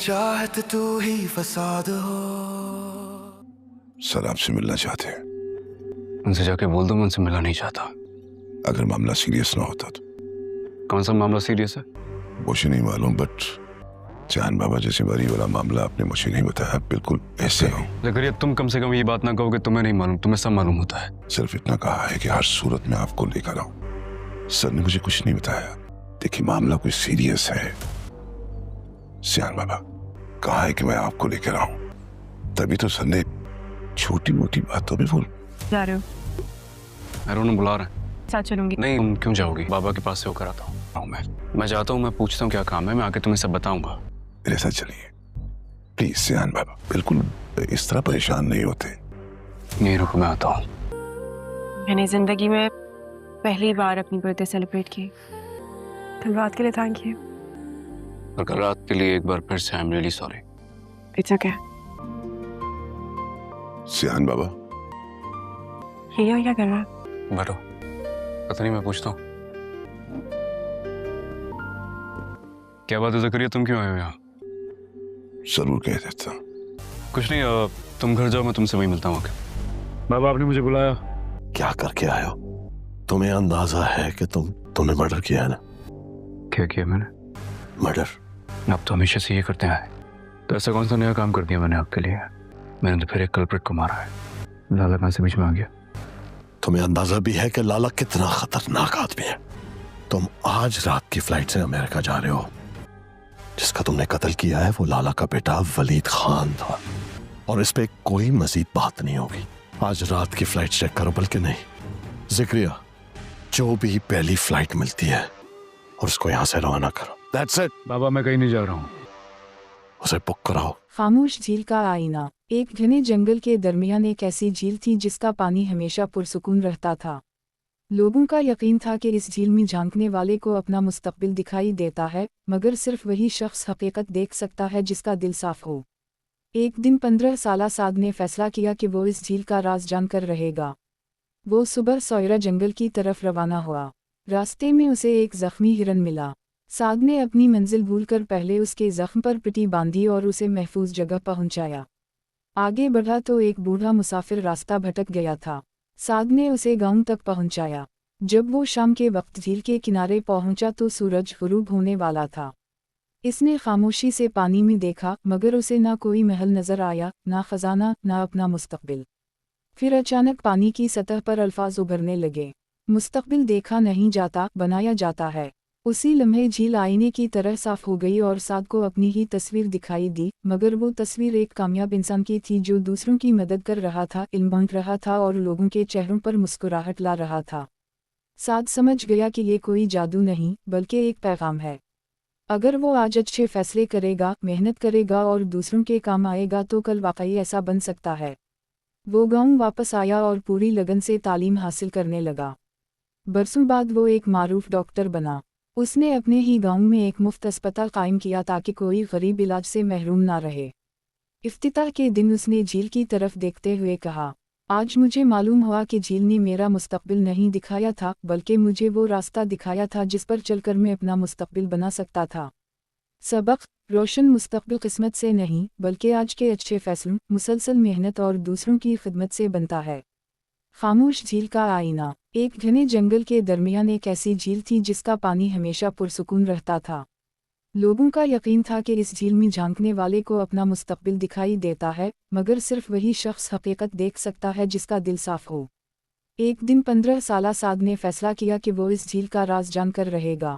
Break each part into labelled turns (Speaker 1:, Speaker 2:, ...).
Speaker 1: चाहत तू ही फसाद हो।
Speaker 2: सर आपसे मिलना चाहते हैं।
Speaker 3: उनसे जाके बोल दो मैं उनसे मिलना नहीं चाहता।
Speaker 2: अगर मामला सीरियस ना होता तो।
Speaker 3: कौन सा मामला सीरियस है?
Speaker 2: मुझे नहीं मालूम, बट जान बाबा जैसे बड़ी वाला मामला आपने मुझे नहीं बताया, बिल्कुल ऐसे हो।
Speaker 3: ज़करिया तुम कम से कम ये बात ना कहो कि तुम्हें नहीं मालूम, तुम्हें सब मालूम होता है।
Speaker 2: सिर्फ इतना कहा है कि हर सूरत में आपको लेकर आऊं। सर ने मुझे कुछ नहीं बताया। देखिए मामला कोई सीरियस है। सियान बाबा कहा है कि मैं आपको लेकर आऊं, तभी तो सर ने छोटी मोटी बातों में बोल।
Speaker 4: जा रहे हो?
Speaker 3: अरुण बुला रहे हैं।
Speaker 4: साथ चलूंगी।
Speaker 3: नहीं तुम क्यों जाओगी? बाबा के पास से होकर आता हूँ मैं जाता हूँ, मैं पूछता हूँ क्या काम है, मैं आके तुम्हें सब बताऊंगा।
Speaker 2: मेरे साथ चलिए प्लीज। सियान बाबा बिल्कुल इस तरह परेशान नहीं होते।
Speaker 3: नहीं रुको, मैं आता हूँ।
Speaker 4: मैंने जिंदगी में पहली बार अपनी बर्थडे सेलिब्रेट की। कल रात के लिए थैंक यू।
Speaker 3: और कल रात के लिए एक बार फिर से I am really sorry.
Speaker 4: It's okay.
Speaker 2: सियान बाबा
Speaker 4: ये क्या कर रहा है?
Speaker 3: बैठो, पता नहीं, मैं पूछता हूँ। क्या बात है ज़करिया, तुम क्यों आए हो यहाँ?
Speaker 2: जरूर कह देता।
Speaker 3: कुछ नहीं, तुम घर जाओ, मैं तुमसे वहीं मिलता हूँ आके। बाबा आपने मुझे बुलाया।
Speaker 5: क्या करके आए हो? तुम्हें अंदाजा है कि तुमने मर्डर किया है ना?
Speaker 3: क्या किया मैंने?
Speaker 5: मर्डर।
Speaker 3: आप तो हमेशा से ये करते हैं, तो ऐसा कौन सा नया काम कर दिया मैंने आपके लिए? मैंने तो फिर एक कल्प्रिट को मारा है। लाला कहाँ से बीच में आ गया?
Speaker 5: तुम्हें अंदाजा भी है कि लाला कितना खतरनाक आदमी है। तुम आज रात की फ्लाइट से अमेरिका जा रहे हो। जिसका तुमने कत्ल किया है वो लाला का बेटा वलीद खान था, और इस पे कोई मजीद बात नहीं होगी। आज रात की फ्लाइट चेक करो, बल्कि नहीं ज़िक्रिया, जो भी पहली फ्लाइट मिलती है और उसको यहाँ से रवाना करो। That's it।
Speaker 3: बाबा मैं कहीं नहीं जा रहा हूँ।
Speaker 5: उसे बुक कराओ।
Speaker 6: खामोश झील का आईना। एक घने जंगल के दरमियान एक ऐसी झील थी जिसका पानी हमेशा पुरसुकून रहता था। लोगों का यकीन था कि इस झील में झांकने वाले को अपना मुस्तकबिल दिखाई देता है, मगर सिर्फ वही शख्स हकीकत देख सकता है जिसका दिल साफ हो। एक दिन 15 साला साद ने फैसला किया कि वो इस झील का राज जानकर रहेगा। वो सुबह सौयरा जंगल की तरफ रवाना हुआ। रास्ते में उसे एक जख्मी हिरन मिला। साद ने अपनी मंजिल भूलकर पहले उसके जख्म पर पट्टी बांधी और उसे महफूज जगह पहुंचाया। आगे बढ़ा तो एक बूढ़ा मुसाफिर रास्ता भटक गया था। साद ने उसे गांव तक पहुंचाया। जब वो शाम के वक्त झील के किनारे पहुंचा तो सूरज गुरूब होने वाला था। इसने खामोशी से पानी में देखा, मगर उसे ना कोई महल नजर आया, ना खजाना, ना अपना मुस्तकबिल। फिर अचानक पानी की सतह पर अल्फाज उभरने लगे। मुस्तकबिल देखा नहीं जाता, बनाया जाता है। उसी लम्हे झील आईने की तरह साफ हो गई और साद को अपनी ही तस्वीर दिखाई दी, मगर वो तस्वीर एक कामयाब इंसान की थी जो दूसरों की मदद कर रहा था, इल्म बांट रहा था और लोगों के चेहरों पर मुस्कुराहट ला रहा था। साद समझ गया कि ये कोई जादू नहीं, बल्कि एक पैगाम है। अगर वो आज अच्छे फैसले करेगा, मेहनत करेगा और दूसरों के काम आएगा तो कल वाकई ऐसा बन सकता है। वो गांव वापस आया और पूरी लगन से तालीम हासिल करने लगा। बरसों बाद वो एक मारूफ डॉक्टर बना। उसने अपने ही गांव में एक मुफ्त अस्पताल कायम किया ताकि कोई गरीब इलाज से महरूम ना रहे। इफ्तिताह के दिन उसने झील की तरफ देखते हुए कहा, आज मुझे मालूम हुआ कि झील ने मेरा मुस्तकबिल नहीं दिखाया था, बल्कि मुझे वो रास्ता दिखाया था जिस पर चलकर मैं अपना मुस्तकबिल बना सकता था। सबक: रोशन मुस्तकबिल किस्मत से नहीं, बल्कि आज के अच्छे फैसलों, मुसलसल मेहनत और दूसरों की खिदमत से बनता है। खामोश झील का आईना। एक घने जंगल के दरमियान एक ऐसी झील थी जिसका पानी हमेशा पुरसुकून रहता था। लोगों का यकीन था कि इस झील में झांकने वाले को अपना मुस्तकबिल दिखाई देता है, मगर सिर्फ वही शख्स हकीकत देख सकता है जिसका दिल साफ हो। एक दिन 15 साला साद ने फैसला किया कि वो इस झील का राज जानकर रहेगा।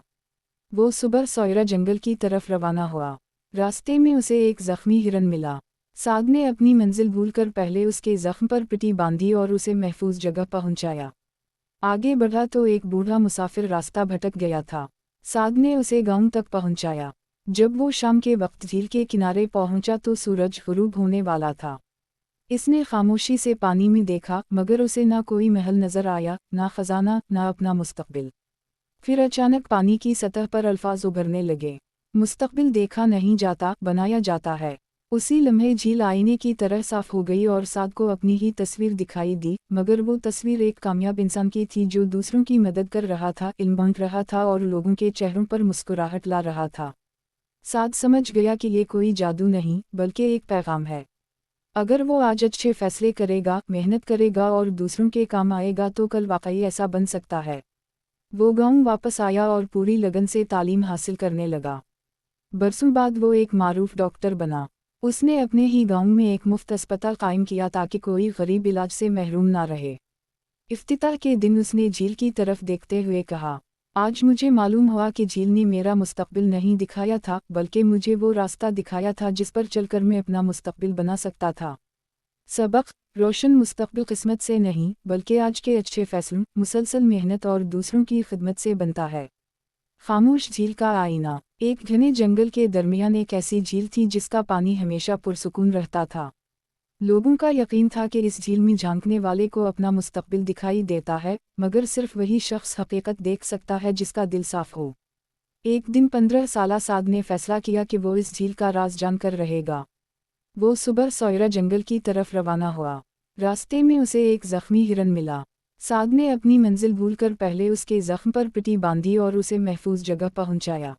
Speaker 6: वो सुबह सौयरा जंगल की तरफ रवाना हुआ। रास्ते में उसे एक जख्मी हिरन मिला। साद ने अपनी मंजिल भूलकर पहले उसके जख्म पर पट्टी बांधी और उसे महफूज जगह पहुंचाया। आगे बढ़ा तो एक बूढ़ा मुसाफिर रास्ता भटक गया था। साद ने उसे गांव तक पहुंचाया। जब वो शाम के वक्त झील के किनारे पहुंचा तो सूरज गुरूब होने वाला था। इसने खामोशी से पानी में देखा, मगर उसे ना कोई महल नजर आया, ना खजाना, ना अपना मुस्तकबिल। फिर अचानक पानी की सतह पर अल्फाज उभरने लगे। मुस्तकबिल देखा नहीं जाता, बनाया जाता है। उसी लम्हे झील आईने की तरह साफ हो गई और साद को अपनी ही तस्वीर दिखाई दी, मगर वो तस्वीर एक कामयाब इंसान की थी जो दूसरों की मदद कर रहा था, इल्म बांट रहा था और लोगों के चेहरों पर मुस्कुराहट ला रहा था। साद समझ गया कि ये कोई जादू नहीं बल्कि एक पैगाम है। अगर वो आज अच्छे फैसले करेगा, मेहनत करेगा और दूसरों के काम आएगा तो कल वाकई ऐसा बन सकता है। वो गांव वापस आया और पूरी लगन से तालीम हासिल करने लगा। बरसों बाद वो एक मारूफ डॉक्टर बना। उसने अपने ही गांव में एक मुफ्त अस्पताल कायम किया ताकि कोई गरीब इलाज से महरूम ना रहे। इफ्तिताह के दिन उसने झील की तरफ देखते हुए कहा, आज मुझे मालूम हुआ कि झील ने मेरा मुस्तकबिल नहीं दिखाया था बल्कि मुझे वो रास्ता दिखाया था जिस पर चलकर मैं अपना मुस्तकबिल बना सकता था। सबक: रोशन मुस्तकबिल किस्मत से नहीं बल्कि आज के अच्छे फैसलों, मुसलसल मेहनत और दूसरों की खिदमत से बनता है। खामोश झील का आईना। एक घने जंगल के दरमियान एक ऐसी झील थी जिसका पानी हमेशा पुरसुकून रहता था। लोगों का यकीन था कि इस झील में झांकने वाले को अपना मुस्तकबिल दिखाई देता है, मगर सिर्फ वही शख्स हकीकत देख सकता है जिसका दिल साफ हो। एक दिन 15 साला साद ने फैसला किया कि वो इस झील का राज जानकर रहेगा। वो सुबह सौयरा जंगल की तरफ रवाना हुआ। रास्ते में उसे एक जख्मी हिरन मिला। साद ने अपनी मंजिल भूलकर पहले उसके जख्म पर पट्टी बांधी और उसे महफूज जगह पहुंचाया।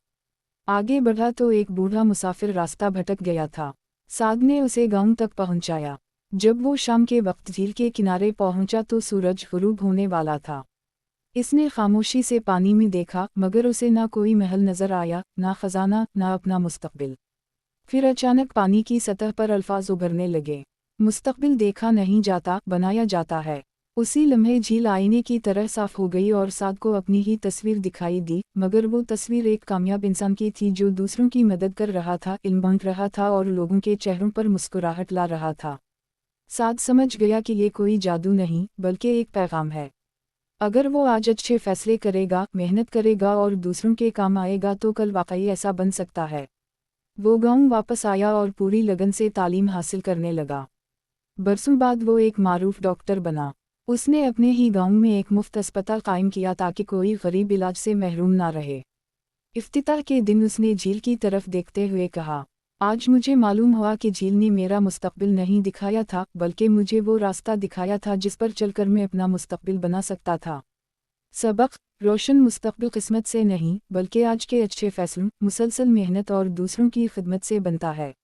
Speaker 6: आगे बढ़ा तो एक बूढ़ा मुसाफिर रास्ता भटक गया था। साद ने उसे गांव तक पहुंचाया। जब वो शाम के वक्त झील के किनारे पहुंचा तो सूरज गुरूब होने वाला था। इसने खामोशी से पानी में देखा, मगर उसे ना कोई महल नजर आया, ना खजाना, ना अपना मुस्तकबिल। फिर अचानक पानी की सतह पर अल्फाज उभरने लगे, मुस्तकबिल देखा नहीं जाता, बनाया जाता है। उसी लम्हे झील आईने की तरह साफ हो गई और साद को अपनी ही तस्वीर दिखाई दी, मगर वो तस्वीर एक कामयाब इंसान की थी जो दूसरों की मदद कर रहा था, इल्म बांट रहा था और लोगों के चेहरों पर मुस्कुराहट ला रहा था। साद समझ गया कि ये कोई जादू नहीं बल्कि एक पैगाम है। अगर वो आज अच्छे फैसले करेगा, मेहनत करेगा और दूसरों के काम आएगा तो कल वाकई ऐसा बन सकता है। वो गांव वापस आया और पूरी लगन से तालीम हासिल करने लगा। बरसों बाद वो एक मारूफ डॉक्टर बना। उसने अपने ही गांव में एक मुफ्त अस्पताल कायम किया ताकि कोई गरीब इलाज से महरूम ना रहे। इफ्तिताह के दिन उसने झील की तरफ देखते हुए कहा, आज मुझे मालूम हुआ कि झील ने मेरा मुस्तकबिल नहीं दिखाया था बल्कि मुझे वो रास्ता दिखाया था जिस पर चलकर मैं अपना मुस्तकबिल बना सकता था। सबक: रोशन मुस्तकबिल किस्मत से नहीं बल्कि आज के अच्छे फैसलों, मुसलसल मेहनत और दूसरों की खिदमत से बनता है।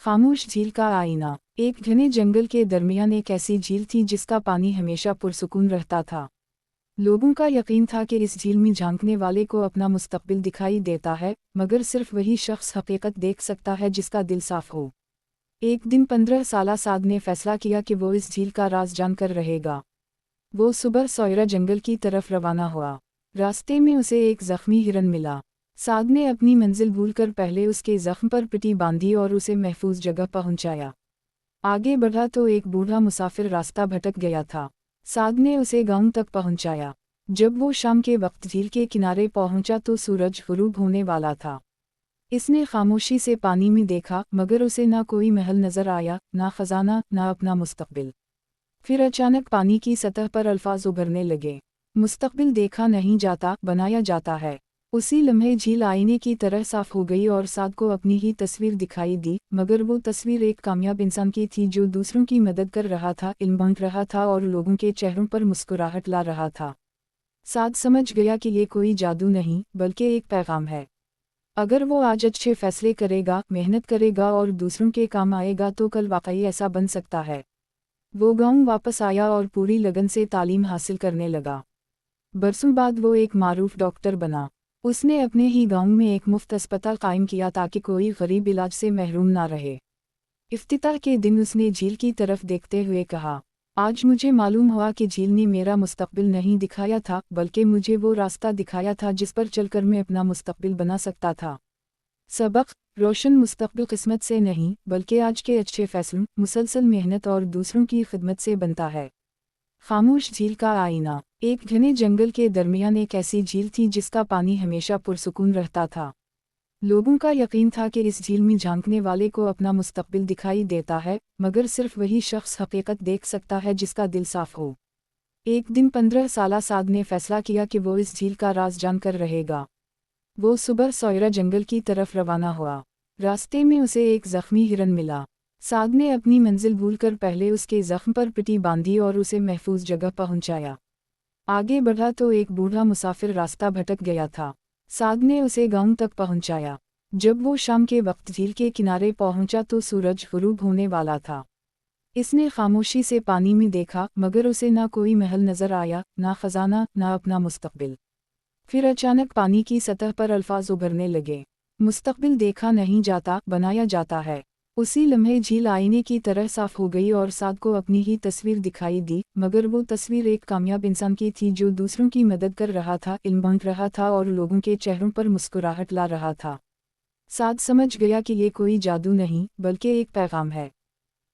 Speaker 6: खामोश झील का आईना। एक घने जंगल के दरमियान एक ऐसी झील थी जिसका पानी हमेशा पुरसुकून रहता था। लोगों का यकीन था कि इस झील में झांकने वाले को अपना मुस्तकबिल दिखाई देता है, मगर सिर्फ वही शख्स हकीकत देख सकता है जिसका दिल साफ हो। एक दिन 15 साला साद ने फैसला किया कि वो इस झील का राज जानकर रहेगा। वो सुबह सौयरा जंगल की तरफ रवाना हुआ। रास्ते में उसे एक जख्मी हिरन मिला। साद ने अपनी मंजिल भूलकर पहले उसके जख्म पर पट्टी बांधी और उसे महफूज जगह पहुंचाया। आगे बढ़ा तो एक बूढ़ा मुसाफिर रास्ता भटक गया था। साद ने उसे गांव तक पहुंचाया। जब वो शाम के वक्त झील के किनारे पहुंचा तो सूरज गुरूब होने वाला था। इसने खामोशी से पानी में देखा, मगर उसे ना कोई महल नजर आया, ना खजाना, ना अपना मुस्तकबिल। फिर अचानक पानी की सतह पर अल्फाज उभरने लगे, मुस्तकबिल देखा नहीं जाता, बनाया जाता है। उसी लम्हे झील आईने की तरह साफ हो गई और साद को अपनी ही तस्वीर दिखाई दी, मगर वो तस्वीर एक कामयाब इंसान की थी जो दूसरों की मदद कर रहा था, इल्म बांट रहा था और लोगों के चेहरों पर मुस्कुराहट ला रहा था। साद समझ गया कि ये कोई जादू नहीं बल्कि एक पैगाम है। अगर वो आज अच्छे फैसले करेगा, मेहनत करेगा और दूसरों के काम आएगा तो कल वाकई ऐसा बन सकता है। वो गांव वापस आया और पूरी लगन से तालीम हासिल करने लगा। बरसों बाद वो एक मारूफ डॉक्टर बना। उसने अपने ही गांव में एक मुफ्त अस्पताल कायम किया ताकि कोई गरीब इलाज से महरूम ना रहे। इफ्तिताह के दिन उसने झील की तरफ देखते हुए कहा, आज मुझे मालूम हुआ कि झील ने मेरा मुस्तकबिल नहीं दिखाया था बल्कि मुझे वो रास्ता दिखाया था जिस पर चलकर मैं अपना मुस्तकबिल बना सकता था। सबक: रोशन मुस्तकबिल किस्मत से नहीं बल्कि आज के अच्छे फैसलों, मुसलसल मेहनत और दूसरों की खिदमत से बनता है। खामोश झील का आईना। एक घने जंगल के दरमियान एक ऐसी झील थी जिसका पानी हमेशा पुरसुकून रहता था। लोगों का यकीन था कि इस झील में झांकने वाले को अपना मुस्तकबिल दिखाई देता है, मगर सिर्फ वही शख्स हकीकत देख सकता है जिसका दिल साफ हो। एक दिन 15 साला साद ने फैसला किया कि वो इस झील का राज जानकर रहेगा। वो सुबह सौयरा जंगल की तरफ रवाना हुआ। रास्ते में उसे एक जख्मी हिरन मिला। साद ने अपनी मंजिल भूलकर पहले उसके जख्म पर पट्टी बांधी और उसे महफूज जगह पहुंचाया। आगे बढ़ा तो एक बूढ़ा मुसाफिर रास्ता भटक गया था। साद ने उसे गांव तक पहुंचाया। जब वो शाम के वक्त झील के किनारे पहुंचा तो सूरज गुरूब होने वाला था। इसने खामोशी से पानी में देखा, मगर उसे ना कोई महल नजर आया, ना खजाना, ना अपना मुस्तकबिल। फिर अचानक पानी की सतह पर अल्फाज उभरने लगे। मुस्तकबिल देखा नहीं जाता, बनाया जाता है। उसी लम्हे झील आईने की तरह साफ हो गई और साद को अपनी ही तस्वीर दिखाई दी, मगर वो तस्वीर एक कामयाब इंसान की थी जो दूसरों की मदद कर रहा था, इल्म बांट रहा था और लोगों के चेहरों पर मुस्कुराहट ला रहा था। साद समझ गया कि ये कोई जादू नहीं, बल्कि एक पैगाम है।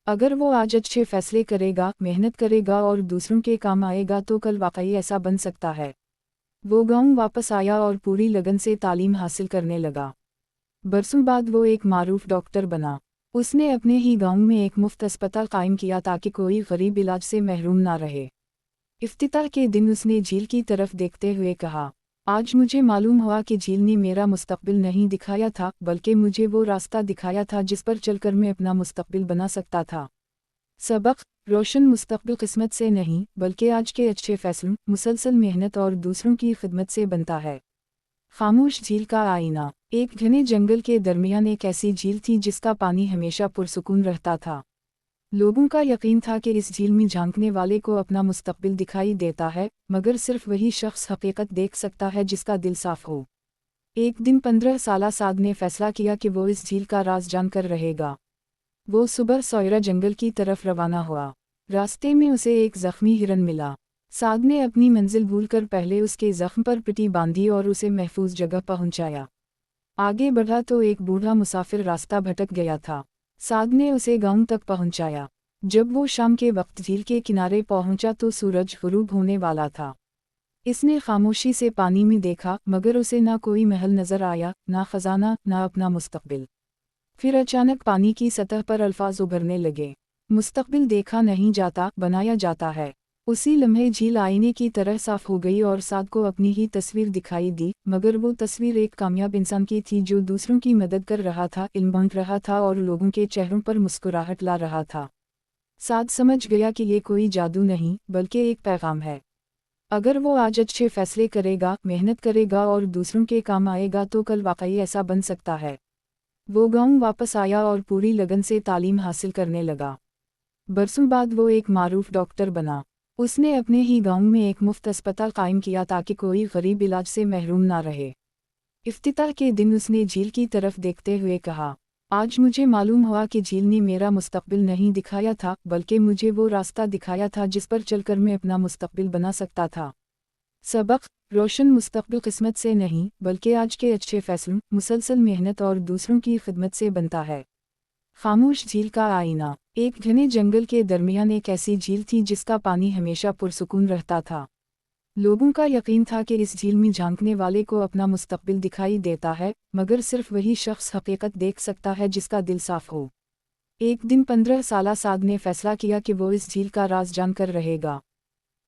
Speaker 6: अगर वो आज अच्छे फैसले करेगा, मेहनत करेगा और दूसरों के काम आएगा तो कल वाकई ऐसा बन सकता है। वो गांव वापस आया और पूरी लगन से तालीम हासिल करने लगा। बरसों बाद वो एक मारूफ डॉक्टर बना। उसने अपने ही गांव में एक मुफ्त अस्पताल कायम किया ताकि कोई गरीब इलाज से महरूम ना रहे। इफ्तिताह के दिन उसने झील की तरफ देखते हुए कहा, आज मुझे मालूम हुआ कि झील ने मेरा मुस्तकबिल नहीं दिखाया था, बल्कि मुझे वो रास्ता दिखाया था जिस पर चलकर मैं अपना मुस्तकबिल बना सकता था। सबक: रोशन मुस्तकबिल किस्मत से नहीं, बल्कि आज के अच्छे फैसलों, मुसलसल मेहनत और दूसरों की खिदमत से बनता है। खामोश झील का आईना। एक घने जंगल के दरमियान एक ऐसी झील थी जिसका पानी हमेशा पुरसुकून रहता था। लोगों का यकीन था कि इस झील में झांकने वाले को अपना मुस्तकबिल दिखाई देता है, मगर सिर्फ वही शख्स हकीकत देख सकता है जिसका दिल साफ हो। एक दिन 15 साला साद ने फैसला किया कि वो इस झील का राज जानकर रहेगा। वो सुबह सौयरा जंगल की तरफ रवाना हुआ। रास्ते में उसे एक जख्मी हिरन मिला। साद ने अपनी मंजिल भूलकर पहले उसके जख्म पर पट्टी बांधी और उसे महफूज जगह पहुंचाया। आगे बढ़ा तो एक बूढ़ा मुसाफिर रास्ता भटक गया था। साद ने उसे गांव तक पहुंचाया। जब वो शाम के वक्त झील के किनारे पहुंचा तो सूरज गुरूब होने वाला था। इसने खामोशी से पानी में देखा, मगर उसे ना कोई महल नजर आया, ना खजाना, ना अपना मुस्तकबिल। फिर अचानक पानी की सतह पर अल्फाज उभरने लगे। मुस्तकबिल देखा नहीं जाता, बनाया जाता है। उसी लम्हे झील आईने की तरह साफ हो गई और साद को अपनी ही तस्वीर दिखाई दी, मगर वो तस्वीर एक कामयाब इंसान की थी जो दूसरों की मदद कर रहा था, इल्म बांट रहा था और लोगों के चेहरों पर मुस्कुराहट ला रहा था। साद समझ गया कि ये कोई जादू नहीं, बल्कि एक पैगाम है। अगर वो आज अच्छे फैसले करेगा, मेहनत करेगा और दूसरों के काम आएगा तो कल वाकई ऐसा बन सकता है। वो गांव वापस आया और पूरी लगन से तालीम हासिल करने लगा। बरसों बाद वो एक मारूफ डॉक्टर बना। उसने अपने ही गांव में एक मुफ्त अस्पताल कायम किया ताकि कोई गरीब इलाज से महरूम ना रहे। इफ्तिताह के दिन उसने झील की तरफ देखते हुए कहा, आज मुझे मालूम हुआ कि झील ने मेरा मुस्तकबिल नहीं दिखाया था, बल्कि मुझे वो रास्ता दिखाया था जिस पर चलकर मैं अपना मुस्तकबिल बना सकता था। सबक: रोशन मुस्तकबिल किस्मत से नहीं, बल्कि आज के अच्छे फैसलों, मुसलसल मेहनत और दूसरों की खिदमत से बनता है। खामोश झील का आईना। एक घने जंगल के दरमियान एक ऐसी झील थी जिसका पानी हमेशा पुरसुकून रहता था। लोगों का यकीन था कि इस झील में झांकने वाले को अपना मुस्तकबिल दिखाई देता है, मगर सिर्फ वही शख्स हकीकत देख सकता है जिसका दिल साफ हो। एक दिन 15 साला साद ने फैसला किया कि वो इस झील का राज जानकर रहेगा।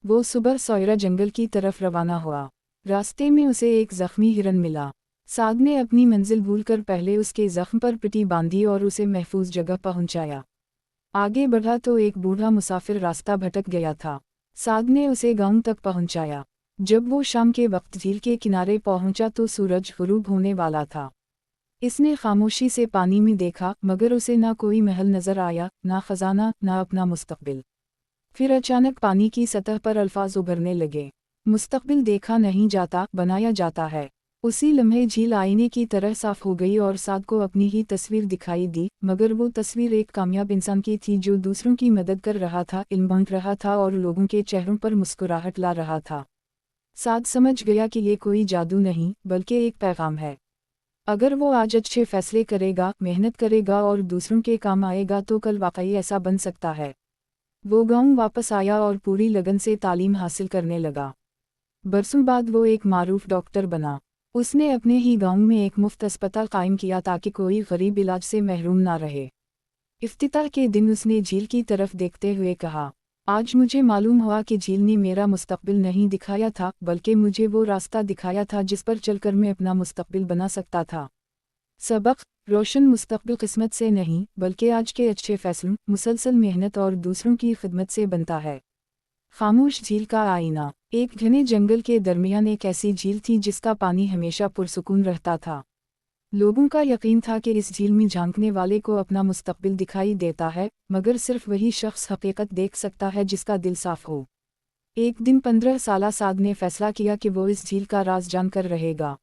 Speaker 6: वो सुबह सौयरा जंगल की तरफ रवाना हुआ। रास्ते में उसे एक जख्मी हिरन मिला। साद ने अपनी मंजिल भूलकर पहले उसके जख्म पर पट्टी बांधी और उसे महफूज जगह पहुंचाया। आगे बढ़ा तो एक बूढ़ा मुसाफिर रास्ता भटक गया था। साद ने उसे गांव तक पहुंचाया। जब वो शाम के वक्त झील के किनारे पहुंचा तो सूरज गुरूब होने वाला था। इसने खामोशी से पानी में देखा, मगर उसे ना कोई महल नजर आया, ना खजाना, ना अपना मुस्तकबिल। फिर अचानक पानी की सतह पर अल्फाज उभरने लगे। मुस्तकबिल देखा नहीं जाता, बनाया जाता है। उसी लम्हे झील आईने की तरह साफ हो गई और साद को अपनी ही तस्वीर दिखाई दी, मगर वो तस्वीर एक कामयाब इंसान की थी जो दूसरों की मदद कर रहा था, इल्म बांट रहा था और लोगों के चेहरों पर मुस्कुराहट ला रहा था। साद समझ गया कि ये कोई जादू नहीं, बल्कि एक पैगाम है। अगर वो आज अच्छे फैसले करेगा, मेहनत करेगा और दूसरों के काम आएगा तो कल वाकई ऐसा बन सकता है। वो गांव वापस आया और पूरी लगन से तालीम हासिल करने लगा। बरसों बाद वो एक मारूफ डॉक्टर बना। उसने अपने ही गांव में एक मुफ्त अस्पताल कायम किया ताकि कोई गरीब इलाज से महरूम ना रहे। इफ्तिताह के दिन उसने झील की तरफ देखते हुए कहा, आज मुझे मालूम हुआ कि झील ने मेरा मुस्तकबिल नहीं दिखाया था, बल्कि मुझे वो रास्ता दिखाया था जिस पर चलकर मैं अपना मुस्तकबिल बना सकता था। सबक: रोशन मुस्तकबिल किस्मत से नहीं, बल्कि आज के अच्छे फैसलों, मुसलसल मेहनत और दूसरों की खिदमत से बनता है। खामोश झील का आईना। एक घने जंगल के दरमियान एक ऐसी झील थी जिसका पानी हमेशा पुरसुकून रहता था। लोगों का यकीन था कि इस झील में झांकने वाले को अपना मुस्तकबिल दिखाई देता है, मगर सिर्फ वही शख्स हकीकत देख सकता है जिसका दिल साफ हो। एक दिन 15 साला साद ने फैसला किया कि वो इस झील का राज जानकर रहेगा।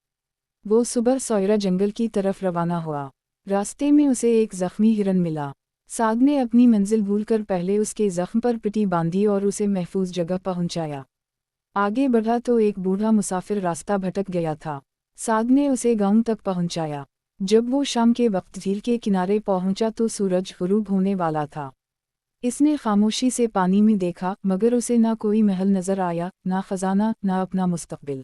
Speaker 6: वो सुबह सोयरा जंगल की तरफ रवाना हुआ। रास्ते में उसे एक जख्मी हिरन मिला। साद ने अपनी मंजिल भूलकर पहले उसके जख्म पर पट्टी बांधी और उसे महफूज जगह पहुंचाया। आगे बढ़ा तो एक बूढ़ा मुसाफिर रास्ता भटक गया था। साद ने उसे गांव तक पहुंचाया। जब वो शाम के वक्त झील के किनारे पहुंचा तो सूरज गुरूब होने वाला था। इसने खामोशी से पानी में देखा, मगर उसे ना कोई महल नजर आया, ना खजाना, ना अपना मुस्तकबिल।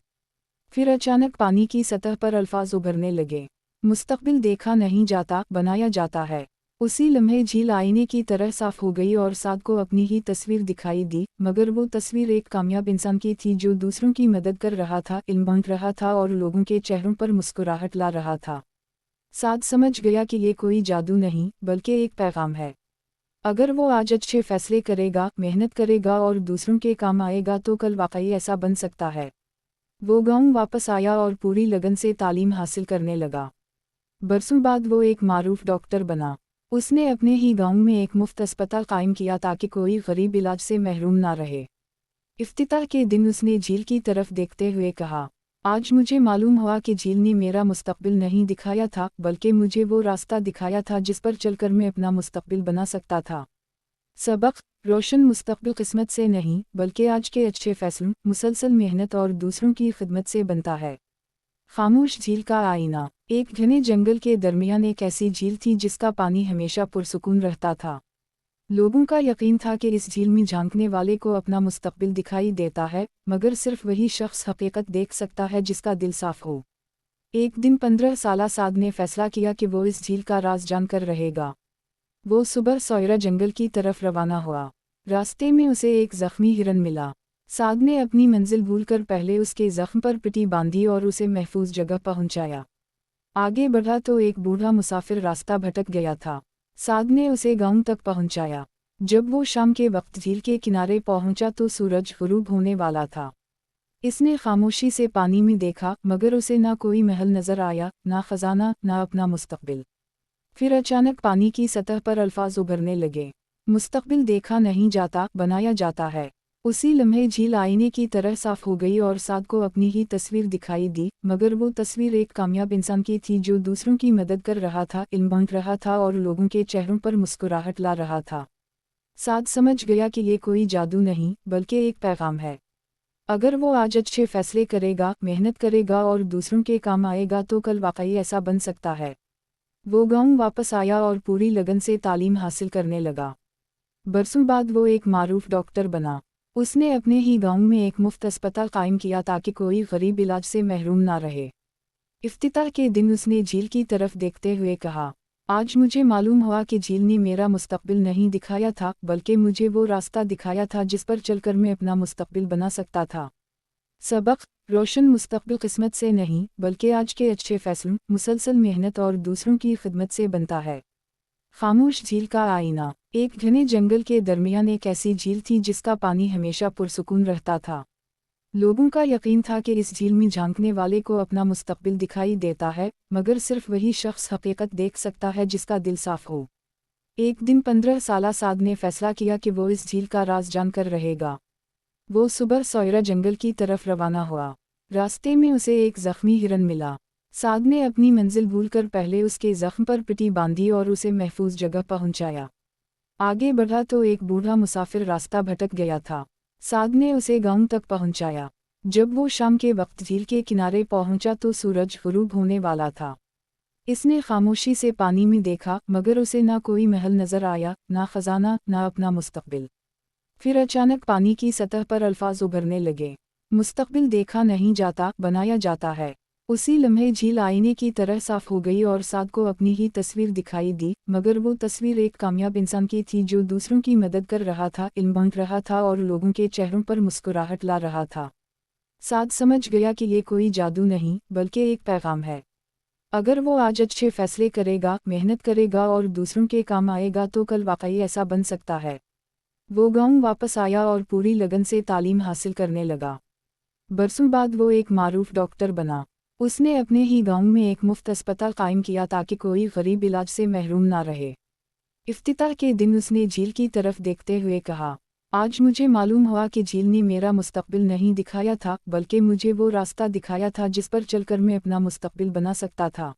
Speaker 6: फिर अचानक पानी की सतह पर अल्फाज उभरने लगे। मुस्तकबिल देखा नहीं जाता, बनाया जाता है। उसी लम्हे झील आईने की तरह साफ हो गई और साद को अपनी ही तस्वीर दिखाई दी, मगर वो तस्वीर एक कामयाब इंसान की थी जो दूसरों की मदद कर रहा था, इल्म बांट रहा था और लोगों के चेहरों पर मुस्कुराहट ला रहा था। साद समझ गया कि ये कोई जादू नहीं, बल्कि एक पैगाम है। अगर वो आज अच्छे फैसले करेगा, मेहनत करेगा और दूसरों के काम आएगा तो कल वाकई ऐसा बन सकता है। वो गांव वापस आया और पूरी लगन से तालीम हासिल करने लगा। बरसों बाद वो एक मारूफ डॉक्टर बना। उसने अपने ही गांव में एक मुफ्त अस्पताल कायम किया ताकि कोई गरीब इलाज से महरूम ना रहे। इफ्तिताह के दिन उसने झील की तरफ देखते हुए कहा, आज मुझे मालूम हुआ कि झील ने मेरा मुस्तकबिल नहीं दिखाया था, बल्कि मुझे वो रास्ता दिखाया था जिस पर चलकर मैं अपना मुस्तकबिल बना सकता था। सबक: रोशन मुस्तकबिल किस्मत से नहीं, बल्कि आज के अच्छे फैसलों, मुसलसल मेहनत और दूसरों की खिदमत से बनता है। खामोश झील का आईना। एक घने जंगल के दरमियान एक ऐसी झील थी जिसका पानी हमेशा पुरसुकून रहता था। लोगों का यकीन था कि इस झील में झांकने वाले को अपना मुस्तकबिल दिखाई देता है, मगर सिर्फ वही शख्स हकीकत देख सकता है जिसका दिल साफ हो। एक दिन 15 साला साद ने फैसला किया कि वो इस झील का राज जानकर रहेगा। वो सुबह सोयरा जंगल की तरफ रवाना हुआ। रास्ते में उसे एक जख्मी हिरन मिला। साद ने अपनी मंजिल भूलकर पहले उसके जख्म पर पट्टी बांधी और उसे महफूज जगह पहुंचाया। आगे बढ़ा तो एक बूढ़ा मुसाफिर रास्ता भटक गया था। साद ने उसे गांव तक पहुंचाया। जब वो शाम के वक्त झील के किनारे पहुंचा तो सूरज गुरूब होने वाला था। इसने खामोशी से पानी में देखा, मगर उसे ना कोई महल नजर आया, ना खजाना, ना अपना मुस्तकबिल। फिर अचानक पानी की सतह पर अल्फाज उभरने लगे। मुस्तकबिल देखा नहीं जाता, बनाया जाता है। उसी लम्हे झील आईने की तरह साफ हो गई और साद को अपनी ही तस्वीर दिखाई दी, मगर वो तस्वीर एक कामयाब इंसान की थी जो दूसरों की मदद कर रहा था, इल्म बांट रहा था और लोगों के चेहरों पर मुस्कुराहट ला रहा था। साद समझ गया कि ये कोई जादू नहीं, बल्कि एक पैगाम है। अगर वो आज अच्छे फैसले करेगा, मेहनत करेगा और दूसरों के काम आएगा तो कल वाकई ऐसा बन सकता है। वो गांव वापस आया और पूरी लगन से तालीम हासिल करने लगा। बरसों बाद वो एक मारूफ डॉक्टर बना। उसने अपने ही गांव में एक मुफ्त अस्पताल कायम किया ताकि कोई गरीब इलाज से महरूम ना रहे। इफ्तिताह के दिन उसने झील की तरफ देखते हुए कहा, आज मुझे मालूम हुआ कि झील ने मेरा मुस्तकबिल नहीं दिखाया था, बल्कि मुझे वो रास्ता दिखाया था जिस पर चलकर मैं अपना मुस्तकबिल बना सकता था। सबक: रोशन मुस्तकबिल किस्मत से नहीं, बल्कि आज के अच्छे फैसलों, मुसलसल मेहनत और दूसरों की खिदमत से बनता है। खामोश झील का आईना। एक घने जंगल के दरमियान एक ऐसी झील थी जिसका पानी हमेशा पुरसुकून रहता था। लोगों का यकीन था कि इस झील में झांकने वाले को अपना मुस्तकबिल दिखाई देता है, मगर सिर्फ वही शख्स हकीकत देख सकता है जिसका दिल साफ हो। एक दिन 15 साला साद ने फैसला किया कि वो इस झील का राज जानकर रहेगा। वो सुबह सोयरा जंगल की तरफ रवाना हुआ। रास्ते में उसे एक जख्मी हिरन मिला। साद ने अपनी मंजिल भूलकर पहले उसके जख्म पर पट्टी बांधी और उसे महफूज जगह पहुंचाया। आगे बढ़ा तो एक बूढ़ा मुसाफिर रास्ता भटक गया था। साद ने उसे गांव तक पहुंचाया। जब वो शाम के वक्त झील के किनारे पहुंचा तो सूरज गुरूब होने वाला था। इसने खामोशी से पानी में देखा, मगर उसे ना कोई महल नजर आया, ना खजाना, ना अपना मुस्तकबिल। फिर अचानक पानी की सतह पर अल्फाज उभरने लगे। मुस्तकबिल देखा नहीं जाता, बनाया जाता है। उसी लम्हे झील आईने की तरह साफ हो गई और साद को अपनी ही तस्वीर दिखाई दी, मगर वो तस्वीर एक कामयाब इंसान की थी जो दूसरों की मदद कर रहा था, इल्म बांट रहा था और लोगों के चेहरों पर मुस्कुराहट ला रहा था। साद समझ गया कि ये कोई जादू नहीं, बल्कि एक पैगाम है। अगर वो आज अच्छे फैसले करेगा, मेहनत करेगा और दूसरों के काम आएगा तो कल वाकई ऐसा बन सकता है। वो गांव वापस आया और पूरी लगन से तालीम हासिल करने लगा। बरसों बाद वो एक मारूफ डॉक्टर बना। उसने अपने ही गांव में एक मुफ्त अस्पताल कायम किया ताकि कोई गरीब इलाज से महरूम ना रहे। इफ्तिताह के दिन उसने झील की तरफ देखते हुए कहा, आज मुझे मालूम हुआ कि झील ने मेरा मुस्तकबिल नहीं दिखाया था, बल्कि मुझे वो रास्ता दिखाया था जिस पर चलकर मैं अपना मुस्तकबिल बना सकता था।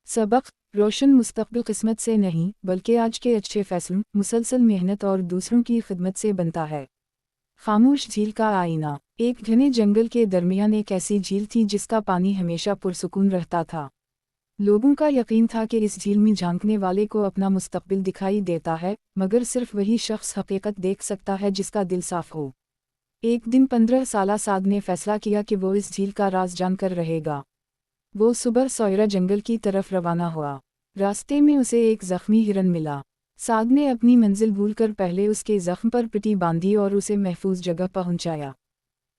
Speaker 6: सबक: रोशन मुस्तकबिल किस्मत से नहीं, बल्कि आज के अच्छे फैसलों, मुसलसल मेहनत और दूसरों की खिदमत से बनता है। खामोश झील का आईना। एक घने जंगल के दरमियान एक ऐसी झील थी जिसका पानी हमेशा पुरसुकून रहता था। लोगों का यकीन था कि इस झील में झांकने वाले को अपना मुस्तकबिल दिखाई देता है, मगर सिर्फ वही शख्स हकीकत देख सकता है जिसका दिल साफ हो। एक दिन 15 साला साद ने फैसला किया कि वो इस झील का राज जानकर रहेगा। वो सुबह सौयरा जंगल की तरफ रवाना हुआ। रास्ते में उसे एक जख्मी हिरन मिला। साद ने अपनी मंजिल भूलकर पहले उसके जख्म पर पट्टी बांधी और उसे महफूज जगह पहुंचाया।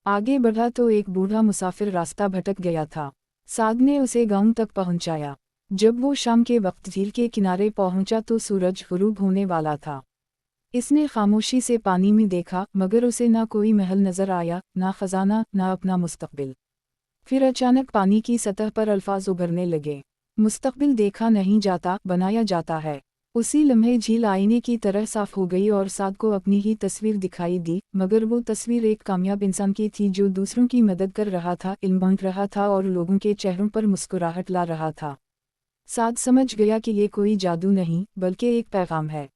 Speaker 6: आगे बढ़ा तो एक बूढ़ा मुसाफिर रास्ता भटक गया था। साद ने उसे गांव तक पहुंचाया। जब वो शाम के वक्त झील के किनारे पहुंचा तो सूरज गुरूब होने वाला था। इसने खामोशी से पानी में देखा, मगर उसे ना कोई महल नजर आया, ना खजाना, ना अपना मुस्तकबिल। फिर अचानक पानी की सतह पर अल्फाज उभरने लगे, मुस्तकबिल देखा नहीं जाता, बनाया जाता है। उसी लम्हे झील आईने की तरह साफ हो गई और साद को अपनी ही तस्वीर दिखाई दी, मगर वो तस्वीर एक कामयाब इंसान की थी जो दूसरों की मदद कर रहा था, इल्म बांट रहा था और लोगों के चेहरों पर मुस्कुराहट ला रहा था। साद समझ गया कि ये कोई जादू नहीं, बल्कि एक पैगाम है।